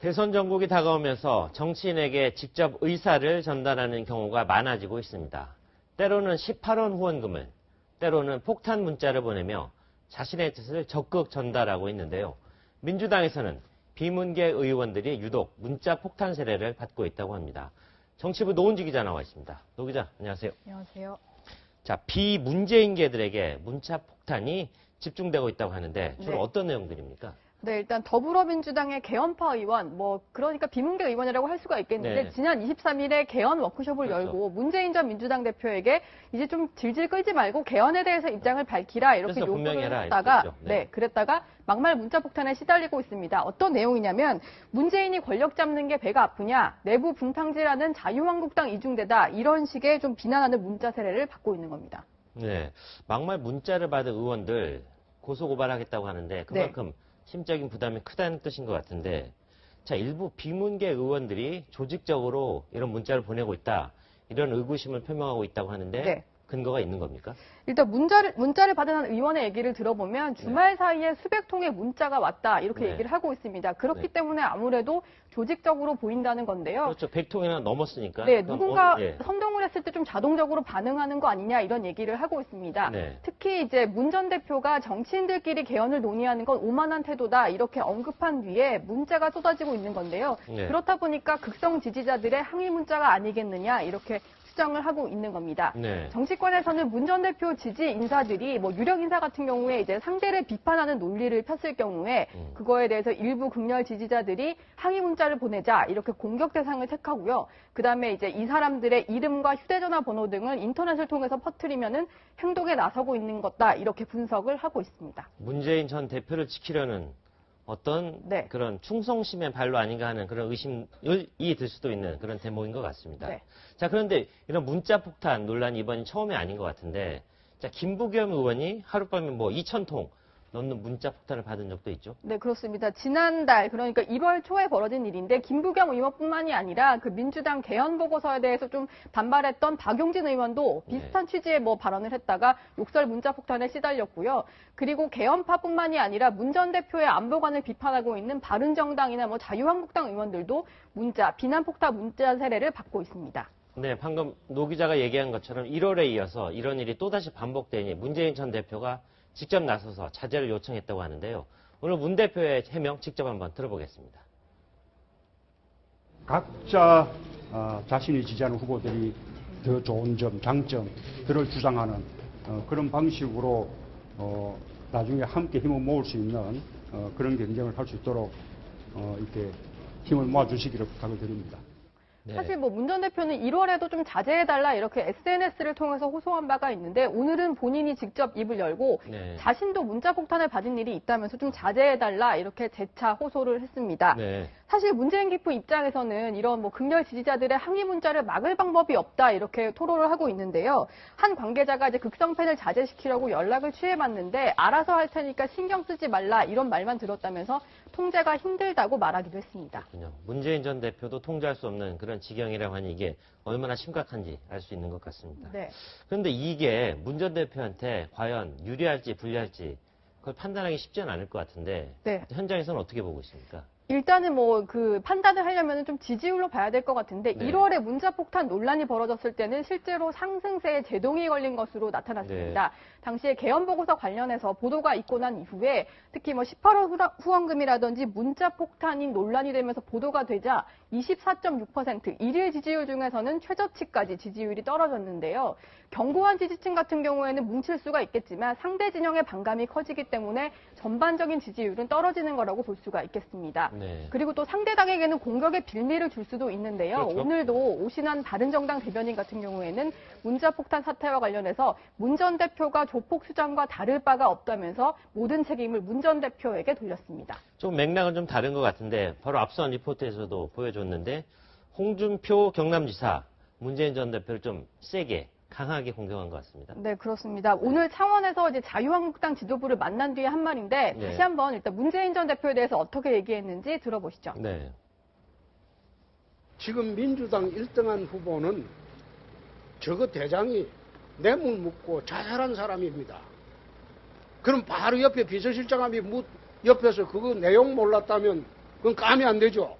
대선 전국이 다가오면서 정치인에게 직접 의사를 전달하는 경우가 많아지고 있습니다. 때로는 18원 후원금을, 때로는 폭탄 문자를 보내며 자신의 뜻을 적극 전달하고 있는데요. 민주당에서는 비문계 의원들이 유독 문자 폭탄 세례를 받고 있다고 합니다. 정치부 노은지 기자 나와 있습니다. 노 기자, 안녕하세요. 안녕하세요. 자, 비문재인계들에게 문자 폭탄이 집중되고 있다고 하는데 주로 네. 어떤 내용들입니까? 네, 일단 더불어민주당의 개헌파 의원, 그러니까 비문계 의원이라고 할 수가 있겠는데, 네. 지난 23일에 개헌 워크숍을 그렇죠. 열고 문재인 전 민주당 대표에게 이제 좀 질질 끌지 말고 개헌에 대해서 입장을 밝히라 이렇게 요구를 했다가, 네, 그랬다가 막말 문자 폭탄에 시달리고 있습니다. 어떤 내용이냐면, 문재인이 권력 잡는 게 배가 아프냐, 내부 분탕질하는 자유한국당 이중대다, 이런 식의 좀 비난하는 문자 세례를 받고 있는 겁니다. 네, 막말 문자를 받은 의원들 고소고발하겠다고 하는데 그만큼 네. 심적인 부담이 크다는 뜻인 것 같은데, 자, 일부 비문계 의원들이 조직적으로 이런 문자를 보내고 있다, 이런 의구심을 표명하고 있다고 하는데 네. 근거가 있는 겁니까? 일단 문자를 받은 한 의원의 얘기를 들어보면 주말 사이에 수백 통의 문자가 왔다 이렇게 네. 얘기를 하고 있습니다. 그렇기 네. 때문에 아무래도 조직적으로 보인다는 건데요. 그렇죠. 100통이나 넘었으니까. 네, 누군가 예. 선동을 했을 때 좀 자동적으로 반응하는 거 아니냐 이런 얘기를 하고 있습니다. 네. 특히 이제 문 전 대표가 정치인들끼리 개헌을 논의하는 건 오만한 태도다 이렇게 언급한 뒤에 문자가 쏟아지고 있는 건데요. 네. 그렇다 보니까 극성 지지자들의 항의 문자가 아니겠느냐 이렇게 추정을 하고 있는 겁니다. 네. 정치권에서는 문 전 대표 지지 인사들이 유력 인사 같은 경우에 이제 상대를 비판하는 논리를 폈을 경우에 그거에 대해서 일부 극렬 지지자들이 항의 문자를 보내자 이렇게 공격 대상을 택하고요. 그다음에 이제 이 사람들의 이름과 휴대전화 번호 등을 인터넷을 통해서 퍼뜨리면은 행동에 나서고 있는 것다 이렇게 분석을 하고 있습니다. 문재인 전 대표를 지키려는 어떤 네. 그런 충성심의 발로 아닌가 하는 그런 의심이 들 수도 있는 그런 대목인 것 같습니다. 네. 자, 그런데 이런 문자 폭탄 논란이 이번이 처음이 아닌 것 같은데, 자, 김부겸 의원이 하룻밤에 2,000통 넘는 문자 폭탄을 받은 적도 있죠? 네, 그렇습니다. 지난달, 그러니까 1월 초에 벌어진 일인데, 김부겸 의원뿐만이 아니라 그 민주당 개헌 보고서에 대해서 좀 반발했던 박용진 의원도 비슷한 취지의 발언을 했다가 욕설 문자 폭탄에 시달렸고요. 그리고 개헌파뿐만이 아니라 문 전 대표의 안보관을 비판하고 있는 바른정당이나 자유한국당 의원들도 비난 폭탄 문자 세례를 받고 있습니다. 네, 방금 노 기자가 얘기한 것처럼 1월에 이어서 이런 일이 또다시 반복되니 문재인 전 대표가 직접 나서서 자제를 요청했다고 하는데요. 오늘 문 대표의 해명 직접 한번 들어보겠습니다. 각자 자신이 지지하는 후보들이 더 좋은 점, 장점들을 주장하는 그런 방식으로 나중에 함께 힘을 모을 수 있는 그런 경쟁을 할 수 있도록 이렇게 힘을 모아주시기를 부탁을 드립니다. 네. 사실 문 전 대표는 1월에도 좀 자제해달라 이렇게 SNS를 통해서 호소한 바가 있는데 오늘은 본인이 직접 입을 열고 네. 자신도 문자 폭탄을 받은 일이 있다면서 좀 자제해달라 이렇게 재차 호소를 했습니다. 네. 사실 문재인 기프 입장에서는 이런 극렬 지지자들의 항의 문자를 막을 방법이 없다 이렇게 토로를 하고 있는데요. 한 관계자가 이제 극성팬을 자제시키려고 연락을 취해봤는데 알아서 할 테니까 신경 쓰지 말라 이런 말만 들었다면서 통제가 힘들다고 말하기도 했습니다. 그렇군요. 문재인 전 대표도 통제할 수 없는 그런 지경이라고 하니 이게 얼마나 심각한지 알 수 있는 것 같습니다. 네. 그런데 이게 문 전 대표한테 과연 유리할지 불리할지 그걸 판단하기 쉽지는 않을 것 같은데 네. 현장에서는 어떻게 보고 있습니까? 일단은 그 판단을 하려면 좀 지지율로 봐야 될 것 같은데 네. 1월에 문자 폭탄 논란이 벌어졌을 때는 실제로 상승세에 제동이 걸린 것으로 나타났습니다. 네. 당시에 개헌 보고서 관련해서 보도가 있고 난 이후에 특히 18원 후원금이라든지 문자 폭탄이 논란이 되면서 보도가 되자 24.6% 일일 지지율 중에서는 최저치까지 지지율이 떨어졌는데요. 견고한 지지층 같은 경우에는 뭉칠 수가 있겠지만 상대 진영의 반감이 커지기 때문에 전반적인 지지율은 떨어지는 거라고 볼 수가 있겠습니다. 네. 그리고 또 상대당에게는 공격의 빌미를 줄 수도 있는데요. 그렇죠. 오늘도 오신환 바른정당 대변인 같은 경우에는 문자 폭탄 사태와 관련해서 문 전 대표가 조폭 수장과 다를 바가 없다면서 모든 책임을 문 전 대표에게 돌렸습니다. 좀 맥락은 좀 다른 것 같은데 바로 앞선 리포트에서도 보여줬는데 홍준표 경남지사 문재인 전 대표를 좀 세게 강하게 공격한 것 같습니다. 네, 그렇습니다. 오늘 창원에서 이제 자유한국당 지도부를 만난 뒤에 한 말인데 네. 다시 한번 일단 문재인 전 대표에 대해서 어떻게 얘기했는지 들어보시죠. 네. 지금 민주당 1등한 후보는 저거 대장이 뇌물 묻고 자살한 사람입니다. 그럼 바로 옆에 비서실장함이 옆에서 그거 내용 몰랐다면 그건 감이 안 되죠.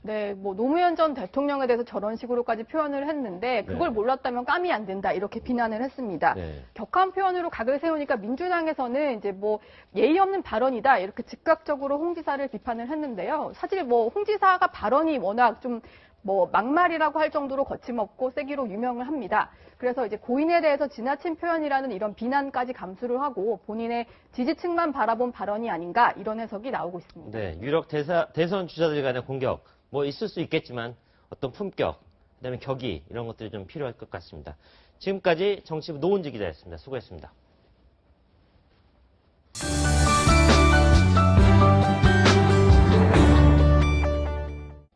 네, 뭐 노무현 전 대통령에 대해서 저런 식으로까지 표현을 했는데 그걸 네. 몰랐다면 깜이 안 된다 이렇게 비난을 했습니다. 네. 격한 표현으로 각을 세우니까 민주당에서는 이제 뭐 예의 없는 발언이다 이렇게 즉각적으로 홍 지사를 비판을 했는데요. 사실 뭐 홍 지사가 발언이 워낙 좀 뭐 막말이라고 할 정도로 거침없고 세기로 유명을 합니다. 그래서 이제 고인에 대해서 지나친 표현이라는 이런 비난까지 감수를 하고 본인의 지지층만 바라본 발언이 아닌가 이런 해석이 나오고 있습니다. 네, 유력 대선 주자들 간의 공격, 뭐 있을 수 있겠지만 어떤 품격, 그다음에 격의 이런 것들이 좀 필요할 것 같습니다. 지금까지 정치부 노은지 기자였습니다. 수고했습니다.